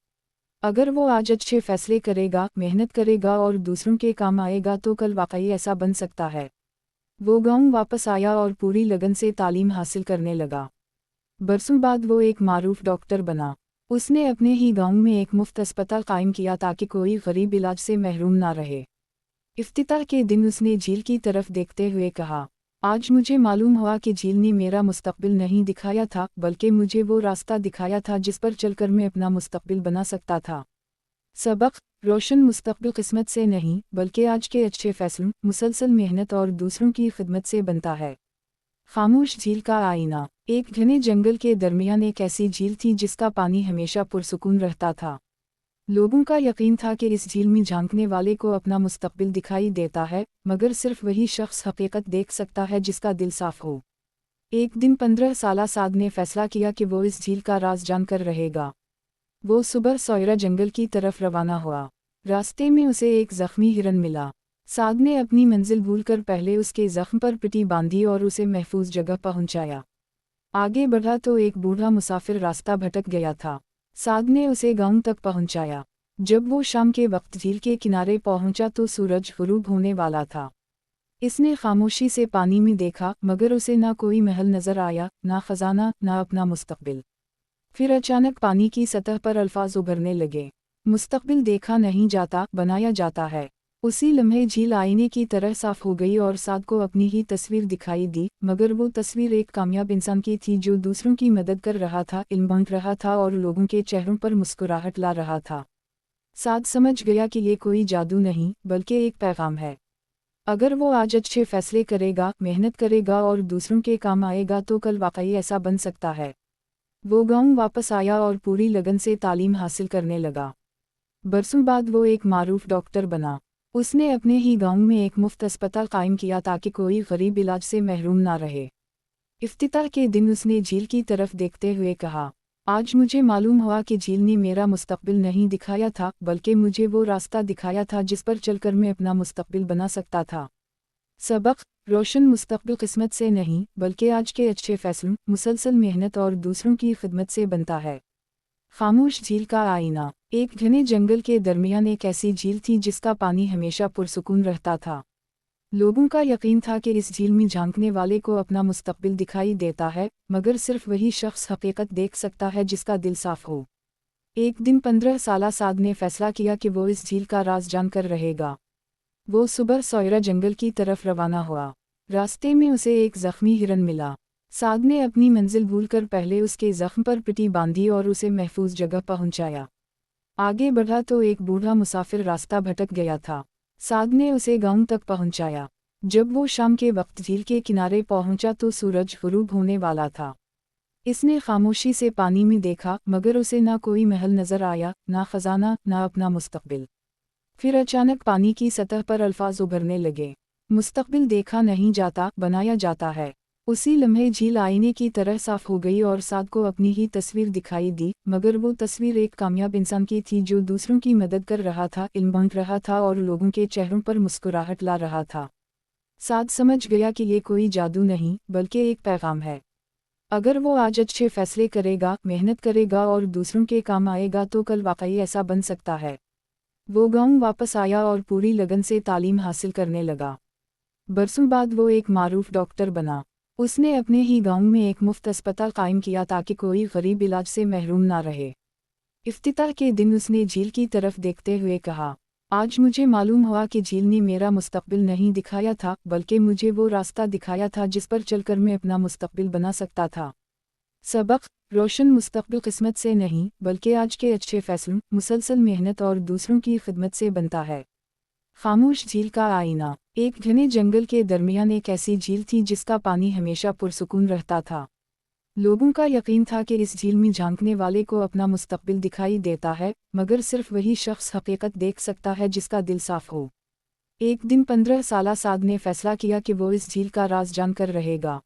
Speaker 6: अगर वो आज अच्छे फैसले करेगा, मेहनत करेगा और दूसरों के काम आएगा तो कल वाकई ऐसा बन सकता है। वो गांव वापस आया और पूरी लगन से तालीम हासिल करने लगा। बरसों बाद वो एक मारूफ डॉक्टर बना। उसने अपने ही गांव में एक मुफ्त अस्पताल कायम किया ताकि कोई गरीब इलाज से महरूम ना रहे। इफ्तिताह के दिन उसने झील की तरफ देखते हुए कहा, आज मुझे मालूम हुआ कि झील ने मेरा मुस्तकबिल नहीं दिखाया था, बल्कि मुझे वो रास्ता दिखाया था जिस पर चलकर मैं अपना मुस्तकबिल बना सकता था। सबक: रोशन मुस्तकबिल किस्मत से नहीं, बल्कि आज के अच्छे फैसलों, मुसलसल मेहनत और दूसरों की खिदमत से बनता है। खामोश झील का आईना। एक घने जंगल के दरमियान एक ऐसी झील थी जिसका पानी हमेशा पुरसुकून रहता था। लोगों का यकीन था कि इस झील में झांकने वाले को अपना मुस्तकबिल दिखाई देता है, मगर सिर्फ वही शख्स हकीकत देख सकता है जिसका दिल साफ हो। एक दिन 15 साला साद ने फैसला किया कि वो इस झील का राज जानकर रहेगा। वो सुबह सौयरा जंगल की तरफ रवाना हुआ। रास्ते में उसे एक जख्मी हिरन मिला। साद ने अपनी मंजिल भूलकर पहले उसके जख्म पर पट्टी बांधी और उसे महफूज जगह पहुंचाया। आगे बढ़ा तो एक बूढ़ा मुसाफिर रास्ता भटक गया था। साद ने उसे गांव तक पहुंचाया। जब वो शाम के वक्त झील के किनारे पहुंचा तो सूरज गुरूब होने वाला था। इसने खामोशी से पानी में देखा, मगर उसे ना कोई महल नजर आया, ना खजाना, ना अपना मुस्तकबिल। फिर अचानक पानी की सतह पर अल्फाज उभरने लगे, मुस्तकबिल देखा नहीं जाता, बनाया जाता है। उसी लम्हे झील आईने की तरह साफ हो गई और साद को अपनी ही तस्वीर दिखाई दी, मगर वो तस्वीर एक कामयाब इंसान की थी जो दूसरों की मदद कर रहा था, इल्म बांट रहा था और लोगों के चेहरों पर मुस्कुराहट ला रहा था। साद समझ गया कि ये कोई जादू नहीं, बल्कि एक पैगाम है। अगर वो आज अच्छे फैसले करेगा, मेहनत करेगा और दूसरों के काम आएगा तो कल वाकई ऐसा बन सकता है। वो गांव वापस आया और पूरी लगन से तालीम हासिल करने लगा। बरसों बाद वो एक मारूफ डॉक्टर बना। उसने अपने ही गांव में एक मुफ्त अस्पताल कायम किया ताकि कोई गरीब इलाज से महरूम ना रहे। इफ्तिताह के दिन उसने झील की तरफ देखते हुए कहा, आज मुझे मालूम हुआ कि झील ने मेरा मुस्तकबिल नहीं दिखाया था, बल्कि मुझे वो रास्ता दिखाया था जिस पर चलकर मैं अपना मुस्तकबिल बना सकता था। सबक: रोशन मुस्तकबिल किस्मत से नहीं, बल्कि आज के अच्छे फैसलों, मुसलसल मेहनत और दूसरों की खिदमत से बनता है। खामोश झील का आईना। एक घने जंगल के दरमियान एक ऐसी झील थी जिसका पानी हमेशा पुरसुकून रहता था। लोगों का यकीन था कि इस झील में झांकने वाले को अपना मुस्तकबिल दिखाई देता है, मगर सिर्फ वही शख्स हकीकत देख सकता है जिसका दिल साफ हो। एक दिन 15 साला साद ने फैसला किया कि वो इस झील का राज जानकर रहेगा। वो सुबह सौयरा जंगल की तरफ रवाना हुआ। रास्ते में उसे एक जख्मी हिरन मिला। साद ने अपनी मंजिल भूलकर पहले उसके जख्म पर पट्टी बांधी और उसे महफूज जगह पहुंचाया। आगे बढ़ा तो एक बूढ़ा मुसाफिर रास्ता भटक गया था। साद ने उसे गांव तक पहुंचाया। जब वो शाम के वक्त झील के किनारे पहुंचा तो सूरज गुरूब होने वाला था। इसने खामोशी से पानी में देखा, मगर उसे ना कोई महल नजर आया, ना खजाना, ना अपना मुस्तकबिल। फिर अचानक पानी की सतह पर अल्फाज उभरने लगे, मुस्तकबिल देखा नहीं जाता, बनाया जाता है। उसी लम्हे झील आईने की तरह साफ हो गई और साद को अपनी ही तस्वीर दिखाई दी, मगर वो तस्वीर एक कामयाब इंसान की थी जो दूसरों की मदद कर रहा था, इल्म बांट रहा था और लोगों के चेहरों पर मुस्कुराहट ला रहा था। साद समझ गया कि ये कोई जादू नहीं बल्कि एक पैगाम है। अगर वो आज अच्छे फैसले करेगा, मेहनत करेगा और दूसरों के काम आएगा तो कल वाकई ऐसा बन सकता है। वो गांव वापस आया और पूरी लगन से तालीम हासिल करने लगा। बरसों बाद वो एक मारूफ डॉक्टर बना। उसने अपने ही गांव में एक मुफ्त अस्पताल कायम किया ताकि कोई गरीब इलाज से महरूम ना रहे। इफ्तिताह के दिन उसने झील की तरफ देखते हुए कहा, आज मुझे मालूम हुआ कि झील ने मेरा मुस्तकबिल नहीं दिखाया था बल्कि मुझे वो रास्ता दिखाया था जिस पर चलकर मैं अपना मुस्तकबिल बना सकता था। सबक: रोशन मुस्तकबिल किस्मत से नहीं बल्कि आज के अच्छे फैसलों, मुसलसल मेहनत और दूसरों की खिदमत से बनता है। खामोश झील का आईना। एक घने जंगल के दरमियान एक ऐसी झील थी जिसका पानी हमेशा पुरसुकून रहता था। लोगों का यकीन था कि इस झील में झांकने वाले को अपना मुस्तकबिल दिखाई देता है, मगर सिर्फ वही शख्स हकीकत देख सकता है जिसका दिल साफ हो। एक दिन 15 साला साद ने फैसला किया कि वो इस झील का राज जानकर रहेगा।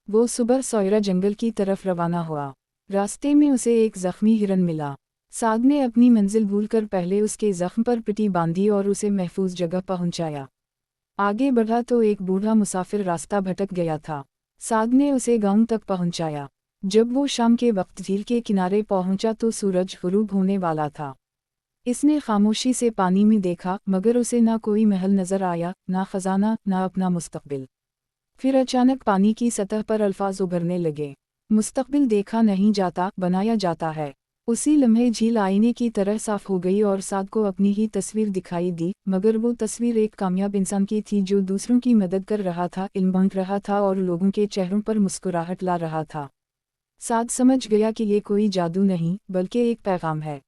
Speaker 6: वो सुबह सौयरा जंगल की तरफ रवाना हुआ। रास्ते में उसे एक जख्मी हिरन मिला। साद ने अपनी मंजिल भूलकर पहले उसके जख्म पर पट्टी बांधी और उसे महफूज जगह पहुंचाया। आगे बढ़ा तो एक बूढ़ा मुसाफिर रास्ता भटक गया था। साद ने उसे गांव तक पहुंचाया। जब वो शाम के वक्त झील के किनारे पहुंचा तो सूरज गुरूब होने वाला था। इसने खामोशी से पानी में देखा, मगर उसे ना कोई महल नजर आया, ना खजाना, ना अपना मुस्तकबिल। फिर अचानक पानी की सतह पर अल्फाज उभरने लगे, मुस्तकबिल देखा नहीं जाता, बनाया जाता है। उसी लम्हे झील आईने की तरह साफ हो गई और साद को अपनी ही तस्वीर दिखाई दी, मगर वो तस्वीर एक कामयाब इंसान की थी जो दूसरों की मदद कर रहा था, इल्म बांट रहा था और लोगों के चेहरों पर मुस्कुराहट ला रहा था। साद समझ गया कि ये कोई जादू नहीं बल्कि एक पैगाम है।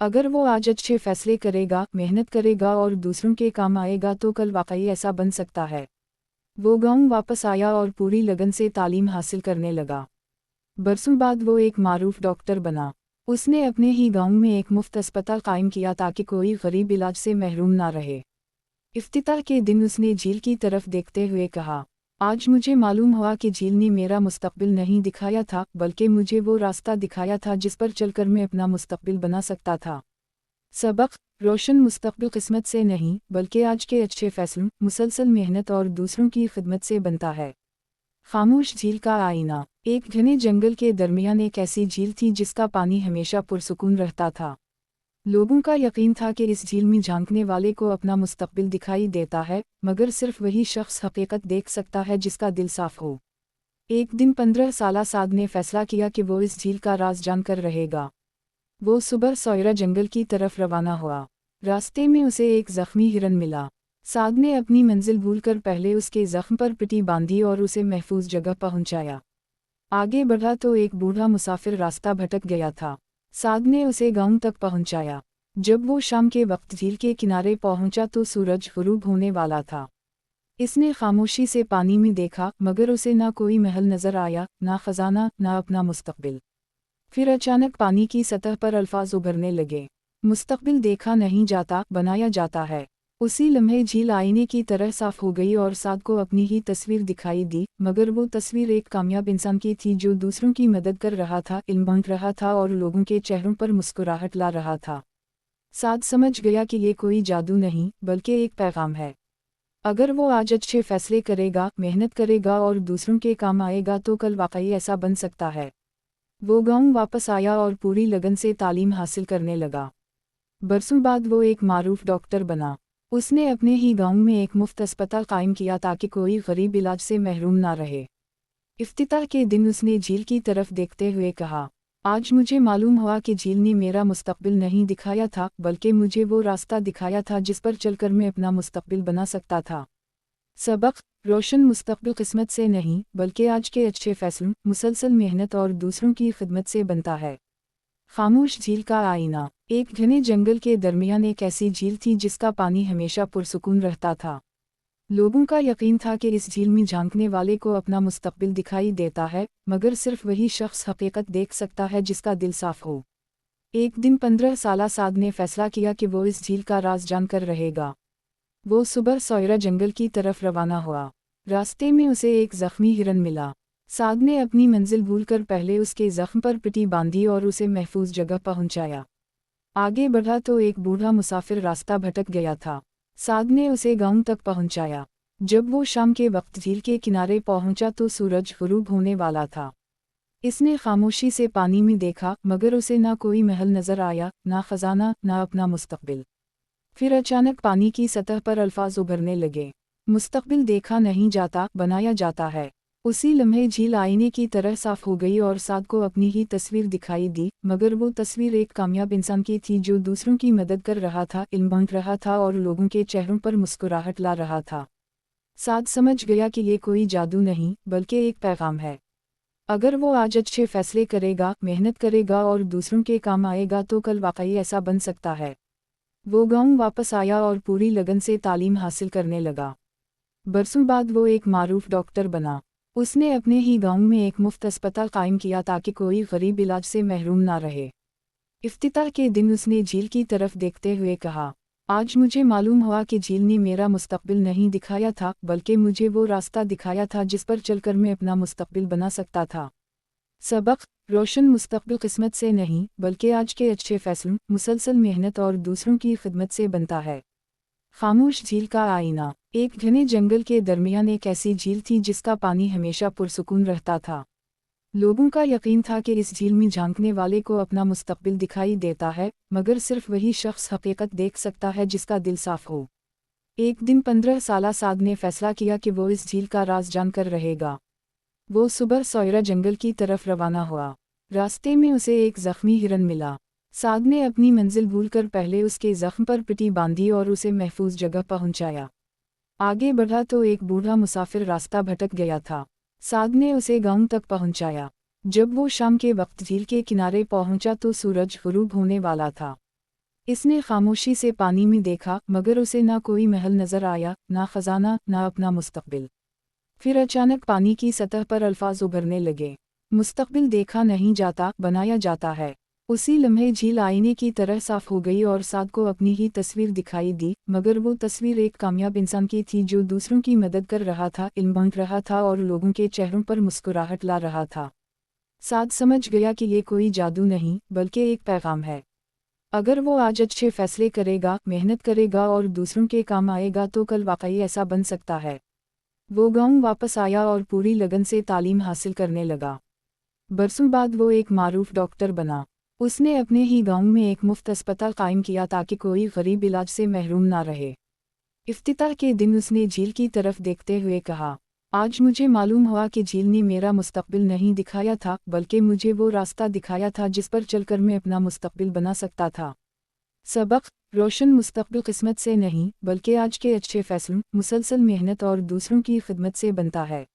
Speaker 6: अगर वो आज अच्छे फैसले करेगा, मेहनत करेगा और दूसरों के काम आएगा तो कल वाकई ऐसा बन सकता है। वो गांव वापस आया और पूरी लगन से तालीम हासिल करने लगा। बरसों बाद वो एक मारूफ डॉक्टर बना। उसने अपने ही गांव में एक मुफ्त अस्पताल कायम किया ताकि कोई गरीब इलाज से महरूम ना रहे। इफ्तिताह के दिन उसने झील की तरफ देखते हुए कहा, आज मुझे मालूम हुआ कि झील ने मेरा मुस्तकबिल नहीं दिखाया था बल्कि मुझे वो रास्ता दिखाया था जिस पर चलकर मैं अपना मुस्तकबिल बना सकता था। सबक: रोशन मुस्तकबिल किस्मत से नहीं बल्कि आज के अच्छे फैसलों, मुसलसल मेहनत और दूसरों की खिदमत से बनता है। खामोश झील का आईना। एक घने जंगल के दरमियान एक ऐसी झील थी जिसका पानी हमेशा पुरसुकून रहता था। लोगों का यकीन था कि इस झील में झांकने वाले को अपना मुस्तकबिल दिखाई देता है, मगर सिर्फ वही शख्स हकीकत देख सकता है जिसका दिल साफ हो। एक दिन 15 साला साद ने फैसला किया कि वो इस झील का राज जानकर रहेगा। वो सुबह सौयरा जंगल की तरफ रवाना हुआ। रास्ते में उसे एक जख्मी हिरन मिला। साद ने अपनी मंजिल भूलकर पहले उसके जख्म पर पट्टी बांधी और उसे महफूज जगह पहुंचाया। आगे बढ़ा तो एक बूढ़ा मुसाफिर रास्ता भटक गया था। साद ने उसे गांव तक पहुंचाया। जब वो शाम के वक्त झील के किनारे पहुंचा तो सूरज गुरूब होने वाला था। इसने खामोशी से पानी में देखा, मगर उसे ना कोई महल नजर आया, ना खजाना, ना अपना मुस्तकबिल। फिर अचानक पानी की सतह पर अल्फाज उभरने लगे, मुस्तकबिल देखा नहीं जाता, बनाया जाता है। उसी लम्हे झील आईने की तरह साफ हो गई और साद को अपनी ही तस्वीर दिखाई दी, मगर वो तस्वीर एक कामयाब इंसान की थी जो दूसरों की मदद कर रहा था, इल्म बांट रहा था और लोगों के चेहरों पर मुस्कुराहट ला रहा था। साद समझ गया कि ये कोई जादू नहीं बल्कि एक पैगाम है। अगर वो आज अच्छे फैसले करेगा, मेहनत करेगा और दूसरों के काम आएगा तो कल वाकई ऐसा बन सकता है। वो गांव वापस आया और पूरी लगन से तालीम हासिल करने लगा। बरसों बाद वो एक मारूफ डॉक्टर बना। उसने अपने ही गांव में एक मुफ्त अस्पताल कायम किया ताकि कोई गरीब इलाज से महरूम ना रहे। इफ्तिताह के दिन उसने झील की तरफ देखते हुए कहा, आज मुझे मालूम हुआ कि झील ने मेरा मुस्तकबिल नहीं दिखाया था बल्कि मुझे वो रास्ता दिखाया था जिस पर चलकर मैं अपना मुस्तकबिल बना सकता था। सबक: रोशन मुस्तकबिल किस्मत से नहीं बल्कि आज के अच्छे फैसलों, मुसलसल मेहनत और दूसरों की खिदमत से बनता है। खामोश झील का आईना। एक घने जंगल के दरमियान एक ऐसी झील थी जिसका पानी हमेशा पुरसुकून रहता था। लोगों का यकीन था कि इस झील में झांकने वाले को अपना मुस्तकबिल दिखाई देता है, मगर सिर्फ वही शख्स हकीकत देख सकता है जिसका दिल साफ हो। एक दिन 15 साला साद ने फैसला किया कि वो इस झील का राज जानकर रहेगा। वो सुबह सौयरा जंगल की तरफ रवाना हुआ। रास्ते में उसे एक जख्मी हिरन मिला। साद ने अपनी मंजिल भूलकर पहले उसके जख्म पर पट्टी बांधी और उसे महफूज जगह पहुंचाया। आगे बढ़ा तो एक बूढ़ा मुसाफिर रास्ता भटक गया था। साद ने उसे गांव तक पहुंचाया। जब वो शाम के वक्त झील के किनारे पहुंचा तो सूरज गुरूब होने वाला था। इसने खामोशी से पानी में देखा, मगर उसे ना कोई महल नजर आया, ना खजाना, ना अपना मुस्तकबिल। फिर अचानक पानी की सतह पर अल्फाज उभरने लगे। मुस्तकबिल देखा नहीं जाता, बनाया जाता है। उसी लम्हे झील आईने की तरह साफ हो गई और साद को अपनी ही तस्वीर दिखाई दी, मगर वो तस्वीर एक कामयाब इंसान की थी जो दूसरों की मदद कर रहा था, इल्म बांट रहा था और लोगों के चेहरों पर मुस्कुराहट ला रहा था। साद समझ गया कि ये कोई जादू नहीं, बल्कि एक पैगाम है। अगर वो आज अच्छे फैसले करेगा, मेहनत करेगा और दूसरों के काम आएगा तो कल वाकई ऐसा बन सकता है। वो गांव वापस आया और पूरी लगन से तालीम हासिल करने लगा। बरसों बाद वो एक मारूफ डॉक्टर बना। उसने अपने ही गांव में एक मुफ्त अस्पताल कायम किया ताकि कोई गरीब इलाज से महरूम ना रहे। इफ्तिताह के दिन उसने झील की तरफ देखते हुए कहा, आज मुझे मालूम हुआ कि झील ने मेरा मुस्तकबिल नहीं दिखाया था, बल्कि मुझे वो रास्ता दिखाया था जिस पर चलकर मैं अपना मुस्तकबिल बना सकता था। सबक: रोशन मुस्तकबिल किस्मत से नहीं, बल्कि आज के अच्छे फैसलों, मुसलसल मेहनत और दूसरों की खिदमत से बनता है। खामोश झील का आईना। एक घने जंगल के दरमियान एक ऐसी झील थी जिसका पानी हमेशा पुरसुकून रहता था। लोगों का यकीन था कि इस झील में झांकने वाले को अपना मुस्तकबिल दिखाई देता है, मगर सिर्फ वही शख्स हकीकत देख सकता है जिसका दिल साफ हो। एक दिन 15 साला साद ने फैसला किया कि वो इस झील का राज जानकर रहेगा। वो सुबह सौयरा जंगल की तरफ रवाना हुआ। रास्ते में उसे एक जख्मी हिरन मिला। साद ने अपनी मंजिल भूलकर पहले उसके जख्म पर पट्टी बांधी और उसे महफूज जगह पहुंचाया। आगे बढ़ा तो एक बूढ़ा मुसाफिर रास्ता भटक गया था। साद ने उसे गांव तक पहुंचाया। जब वो शाम के वक्त झील के किनारे पहुंचा तो सूरज गुरूब होने वाला था। इसने खामोशी से पानी में देखा, मगर उसे ना कोई महल नजर आया, ना खजाना, ना अपना मुस्तकबिल। फिर अचानक पानी की सतह पर अल्फाज उभरने लगे। मुस्तकबिल देखा नहीं जाता, बनाया जाता है। उसी लम्हे झील आईने की तरह साफ हो गई और साद को अपनी ही तस्वीर दिखाई दी, मगर वो तस्वीर एक कामयाब इंसान की थी जो दूसरों की मदद कर रहा था, इल्म बांट रहा था और लोगों के चेहरों पर मुस्कुराहट ला रहा था। साद समझ गया कि ये कोई जादू नहीं, बल्कि एक पैगाम है। अगर वो आज अच्छे फैसले करेगा, मेहनत करेगा और दूसरों के काम आएगा तो कल वाकई ऐसा बन सकता है। वो गांव वापस आया और पूरी लगन से तालीम हासिल करने लगा। बरसों बाद वो एक मारूफ डॉक्टर बना। उसने अपने ही गांव में एक मुफ्त अस्पताल कायम किया ताकि कोई गरीब इलाज से महरूम ना रहे। इफ्तिताह के दिन उसने झील की तरफ देखते हुए कहा, आज मुझे मालूम हुआ कि झील ने मेरा मुस्तकबिल नहीं दिखाया था, बल्कि मुझे वो रास्ता दिखाया था जिस पर चलकर मैं अपना मुस्तकबिल बना सकता था। सबक: रोशन मुस्तकबिल किस्मत से नहीं, बल्कि आज के अच्छे फैसलों, मुसलसल मेहनत और दूसरों की खिदमत से बनता है।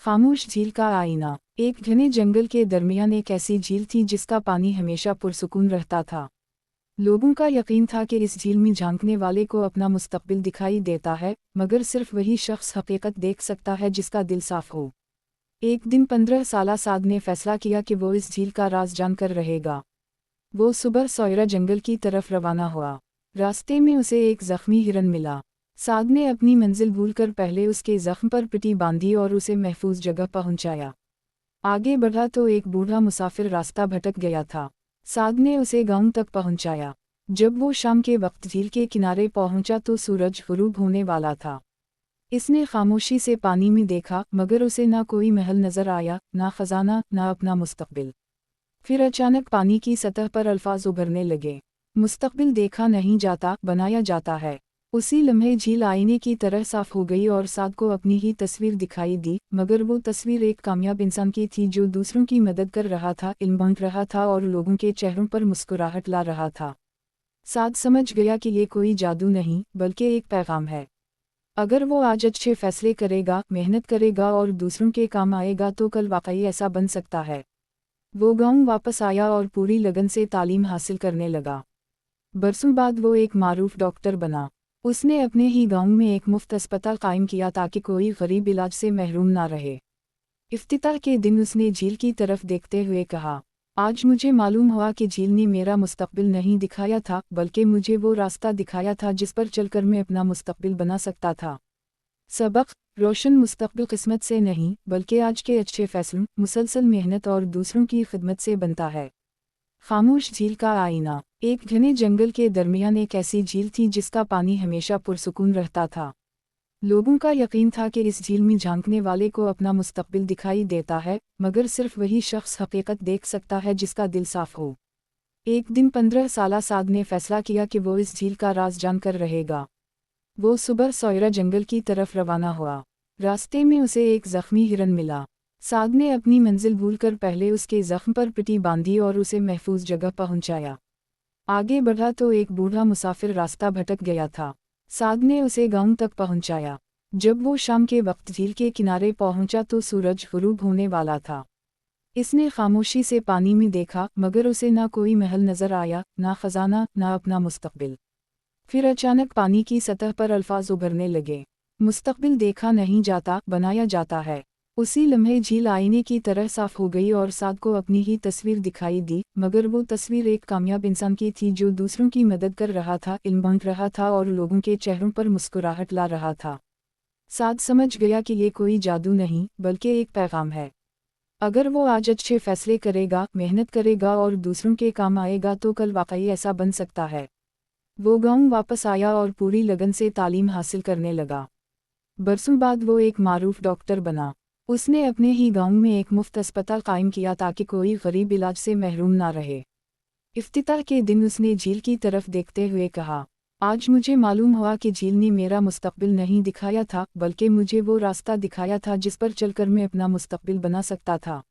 Speaker 6: खामोश झील का आईना। एक घने जंगल के दरमियान एक ऐसी झील थी जिसका पानी हमेशा पुरसुकून रहता था। लोगों का यकीन था कि इस झील में झांकने वाले को अपना मुस्तकबिल दिखाई देता है, मगर सिर्फ वही शख्स हकीकत देख सकता है जिसका दिल साफ हो। एक दिन 15 साला साद ने फैसला किया कि वो इस झील का राज जानकर रहेगा। वो सुबह सौयरा जंगल की तरफ रवाना हुआ। रास्ते में उसे एक जख्मी हिरन मिला। साद ने अपनी मंजिल भूलकर पहले उसके जख्म पर पट्टी बांधी और उसे महफूज जगह पहुंचाया। आगे बढ़ा तो एक बूढ़ा मुसाफिर रास्ता भटक गया था। साद ने उसे गांव तक पहुंचाया। जब वो शाम के वक्त झील के किनारे पहुंचा तो सूरज गुरूब होने वाला था। इसने खामोशी से पानी में देखा, मगर उसे ना कोई महल नजर आया, ना खजाना, ना अपना मुस्तकबिल। फिर अचानक पानी की सतह पर अल्फाज उभरने लगे। मुस्तकबिल देखा नहीं जाता, बनाया जाता है। उसी लम्हे झील आईने की तरह साफ हो गई और साद को अपनी ही तस्वीर दिखाई दी, मगर वो तस्वीर एक कामयाब इंसान की थी जो दूसरों की मदद कर रहा था, इल्म बांट रहा था और लोगों के चेहरों पर मुस्कुराहट ला रहा था। साद समझ गया कि ये कोई जादू नहीं, बल्कि एक पैगाम है। अगर वो आज अच्छे फैसले करेगा, मेहनत करेगा और दूसरों के काम आएगा तो कल वाकई ऐसा बन सकता है। वो गांव वापस आया और पूरी लगन से तालीम हासिल करने लगा। बरसों बाद वो एक मारूफ डॉक्टर बना। उसने अपने ही गांव में एक मुफ्त अस्पताल कायम किया ताकि कोई गरीब इलाज से महरूम ना रहे। इफ्तिताह के दिन उसने झील की तरफ देखते हुए कहा, आज मुझे मालूम हुआ कि झील ने मेरा मुस्तकबिल नहीं दिखाया था, बल्कि मुझे वो रास्ता दिखाया था जिस पर चलकर मैं अपना मुस्तकबिल बना सकता था। सबक: रोशन मुस्तक़बिल किस्मत से नहीं बल्कि आज के अच्छे फैसलों, मुसलसल मेहनत और दूसरों की खिदमत से बनता है। खामोश झील का आईना। एक घने जंगल के दरमियान एक ऐसी झील थी जिसका पानी हमेशा पुरसुकून रहता था। लोगों का यकीन था कि इस झील में झांकने वाले को अपना मुस्तक़बिल दिखाई देता है, मगर सिर्फ वही शख्स हकीकत देख सकता है जिसका दिल साफ हो। एक दिन 15 साला साद ने फैसला किया कि वो इस झील का राज जानकर रहेगा। वो सुबह सौयरा जंगल की तरफ रवाना हुआ। रास्ते में उसे एक जख्मी हिरन मिला। साद ने अपनी मंजिल भूलकर पहले उसके जख्म पर पट्टी बांधी और उसे महफूज जगह पहुंचाया। आगे बढ़ा तो एक बूढ़ा मुसाफिर रास्ता भटक गया था। साद ने उसे गांव तक पहुंचाया। जब वो शाम के वक्त झील के किनारे पहुंचा तो सूरज गुरूब होने वाला था। इसने खामोशी से पानी में देखा, मगर उसे ना कोई महल नजर आया, ना खजाना, ना अपना मुस्तक़बिल। फिर अचानक पानी की सतह पर अल्फाज उभरने लगे। मुस्तक़बिल देखा नहीं जाता, बनाया जाता है। उसी लम्हे झील आईने की तरह साफ हो गई और साद को अपनी ही तस्वीर दिखाई दी, मगर वो तस्वीर एक कामयाब इंसान की थी जो दूसरों की मदद कर रहा था, इल्म बांट रहा था और लोगों के चेहरों पर मुस्कुराहट ला रहा था। साद समझ गया कि ये कोई जादू नहीं बल्कि एक पैगाम है। अगर वो आज अच्छे फैसले करेगा, मेहनत करेगा और दूसरों के काम आएगा तो कल वाकई ऐसा बन सकता है। वो गांव वापस आया और पूरी लगन से तालीम हासिल करने लगा। बरसों बाद वो एक मारूफ डॉक्टर बना। उसने अपने ही गांव में एक मुफ्त अस्पताल कायम किया ताकि कोई गरीब इलाज से महरूम ना रहे। इफ्तिताह के दिन उसने झील की तरफ देखते हुए कहा, आज मुझे मालूम हुआ कि झील ने मेरा मुस्तक़बिल नहीं दिखाया था, बल्कि मुझे वो रास्ता दिखाया था जिस पर चलकर मैं अपना मुस्तक़बिल बना सकता था।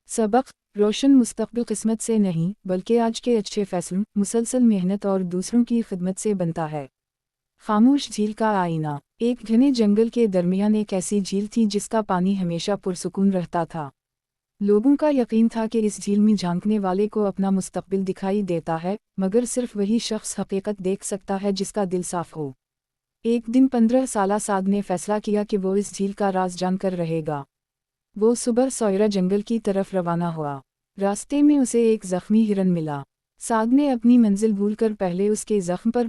Speaker 6: सबक: रोशन मुस्तक़बिल किस्मत से नहीं बल्कि आज के अच्छे फैसलों, मुसलसल मेहनत और दूसरों की खिदमत से बनता है। खामोश झील का आईना। एक घने जंगल के दरमियान एक ऐसी झील थी जिसका पानी हमेशा पुरसुकून रहता था। लोगों का यकीन था कि इस झील में झांकने वाले को अपना मुस्तक़बिल दिखाई देता है, मगर सिर्फ वही शख्स हकीकत देख सकता है जिसका दिल साफ हो। एक दिन 15 साला साद ने फैसला किया कि वो इस झील का राज जानकर रहेगा। वो सुबह सौयरा जंगल की तरफ रवाना हुआ। रास्ते में उसे एक जख्मी हिरन मिला। साद ने अपनी मंजिल भूलकर पहले उसके जख्म पर